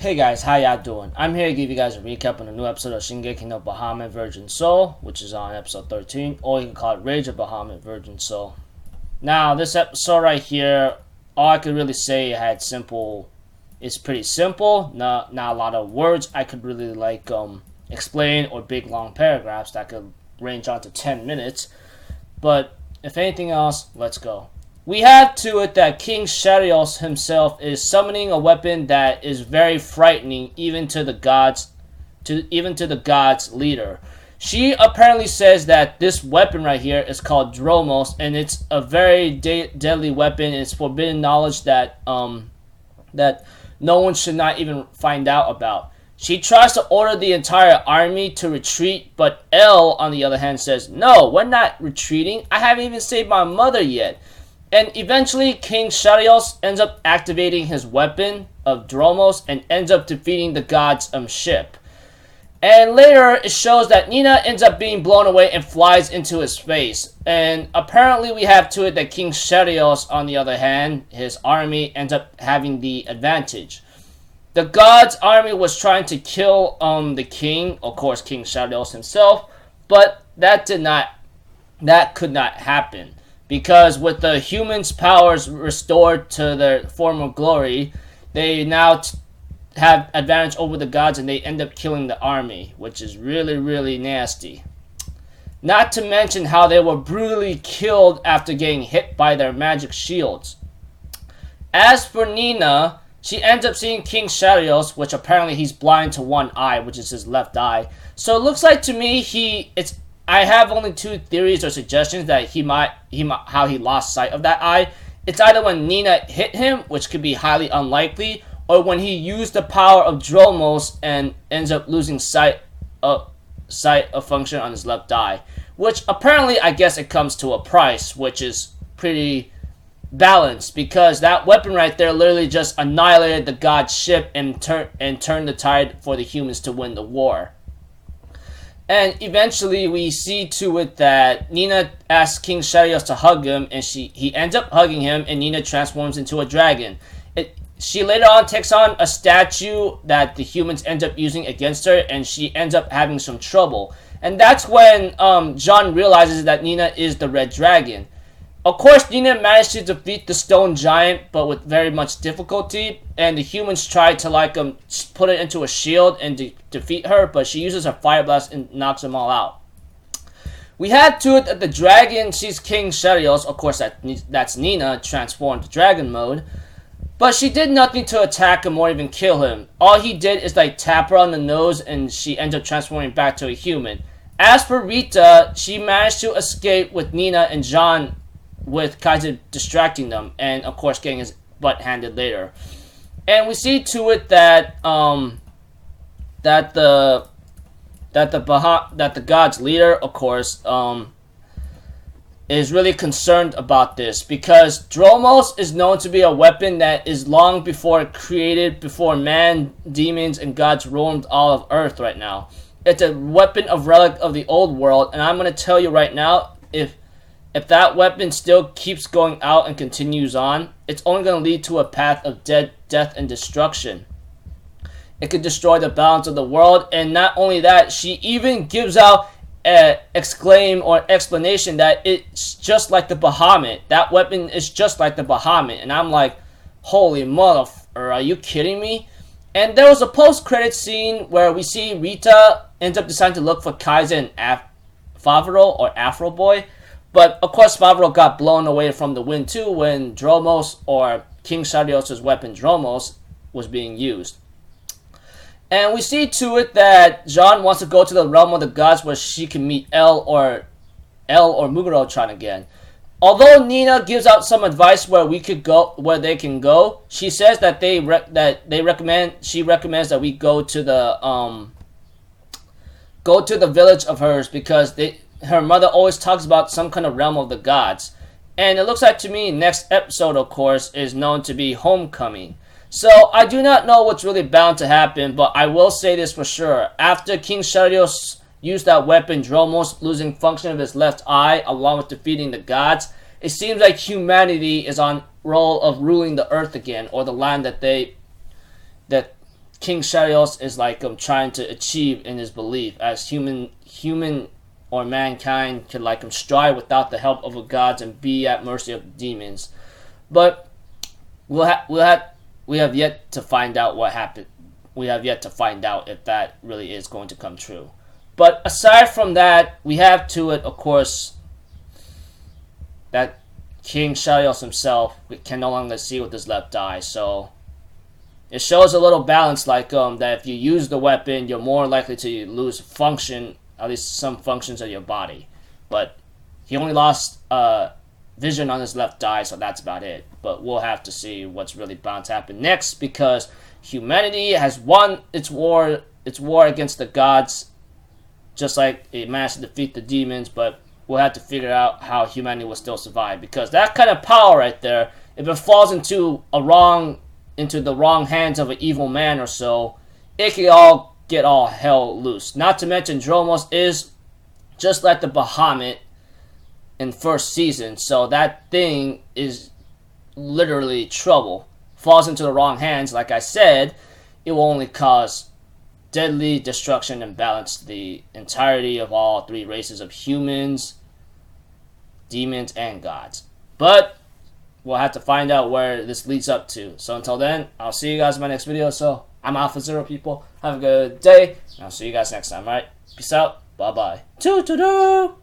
Hey guys, how y'all doing? I'm here to give you guys a recap on a new episode of Shingeki no Bahamut Virgin Soul, which is on episode 13, or you can call it Rage of Bahamut Virgin Soul. Now, this episode right here, all I could really say it's pretty simple, not a lot of words I could really explain, or big long paragraphs that could range on to 10 minutes. But if anything else, let's go. We have to it that King Sharios himself is summoning a weapon that is very frightening even to the gods leader. She apparently says that this weapon right here is called Dromos, and it's a very deadly weapon. It's forbidden knowledge that that no one should not even find out about. She tries to order the entire army to retreat, but El, on the other hand, says, "No, we're not retreating. I haven't even saved my mother yet." And eventually, King Sharios ends up activating his weapon of Dromos and ends up defeating the god's ship. And later, it shows that Nina ends up being blown away and flies into his face. And apparently, we have to it that King Sharios, on the other hand, his army ends up having the advantage. The god's army was trying to kill the king, of course, King Sharios himself, but that could not happen. Because with the humans' powers restored to their former glory, they now have advantage over the gods, and they end up killing the army, which is really, really nasty. Not to mention how they were brutally killed after getting hit by their magic shields. As for Nina, she ends up seeing King Sharios, which apparently he's blind to one eye, which is his left eye. So it looks like to me I have only two theories or suggestions that how he lost sight of that eye. It's either when Nina hit him, which could be highly unlikely, or when he used the power of Dromos and ends up losing sight of function on his left eye. Which apparently, I guess it comes to a price, which is pretty balanced, because that weapon right there literally just annihilated the god's ship and turned the tide for the humans to win the war. And eventually, we see to it that Nina asks King Sharios to hug him, and he ends up hugging him, and Nina transforms into a dragon. She later on takes on a statue that the humans end up using against her, and she ends up having some trouble. And that's when John realizes that Nina is the red dragon. Of course, Nina managed to defeat the stone giant, but with very much difficulty. And the humans try to put it into a shield and defeat her, but she uses her fire blast and knocks them all out. We had to it that the dragon sees King Sharios. Of course, that's Nina transformed to dragon mode, but she did nothing to attack him or even kill him. All he did is tap her on the nose, and she ends up transforming back to a human. As for Rita, she managed to escape with Nina and John, with Kaiser distracting them, and of course getting his butt handed later. And we see to it that the god's leader, of course, is really concerned about this, because Dromos is known to be a weapon that is long created before man, demons, and gods roamed all of Earth right now. It's a weapon of relic of the old world, and I'm going to tell you right now, if that weapon still keeps going out and continues on, it's only going to lead to a path of death and destruction. It could destroy the balance of the world, and not only that, she even gives out an explanation that it's just like the Bahamut. That weapon is just like the Bahamut, and I'm like, holy motherfucker, are you kidding me? And there was a post-credit scene where we see Rita ends up deciding to look for Kaiser and Favaro, or Afro Boy. But, of course, Favaro got blown away from the wind, too, when Dromos, or King Sharios' weapon Dromos, was being used. And we see to it that Jean wants to go to the realm of the gods where she can meet El or Muguruchan again. Although Nina gives out some advice where they can go, she says that she recommends that we go to the village of hers, because her mother always talks about some kind of realm of the gods. And it looks like to me, next episode, of course, is known to be Homecoming. So, I do not know what's really bound to happen, but I will say this for sure. After King Sharios used that weapon, Dromos losing function of his left eye, along with defeating the gods, it seems like humanity is on role of ruling the earth again, or the land that King Sharios is like trying to achieve in his belief, as human or mankind could like strive without the help of the gods and be at mercy of demons. But we have yet to find out what happened. We have yet to find out if that really is going to come true. But aside from that, we have to it, of course, that King Sharios himself can no longer see with his left eye. So it shows a little balance, like that if you use the weapon, you're more likely to lose function, at least some functions of your body. But he only lost vision on his left eye, so that's about it. But we'll have to see what's really bound to happen next, because humanity has won its war against the gods, just like it managed to defeat the demons. But we'll have to figure out how humanity will still survive, because that kind of power right there, if it falls into the wrong hands of an evil man or so, it can all get all hell loose. Not to mention, Dromos is just like the Bahamut in first season, so that thing is literally trouble. Falls into the wrong hands, like I said, it will only cause deadly destruction and balance the entirety of all three races of humans, demons, and gods. But we'll have to find out where this leads up to. So until then, I'll see you guys in my next video. So I'm Alpha Zero, people. Have a good day, and I'll see you guys next time. Alright, peace out. Bye bye. Toodaloo.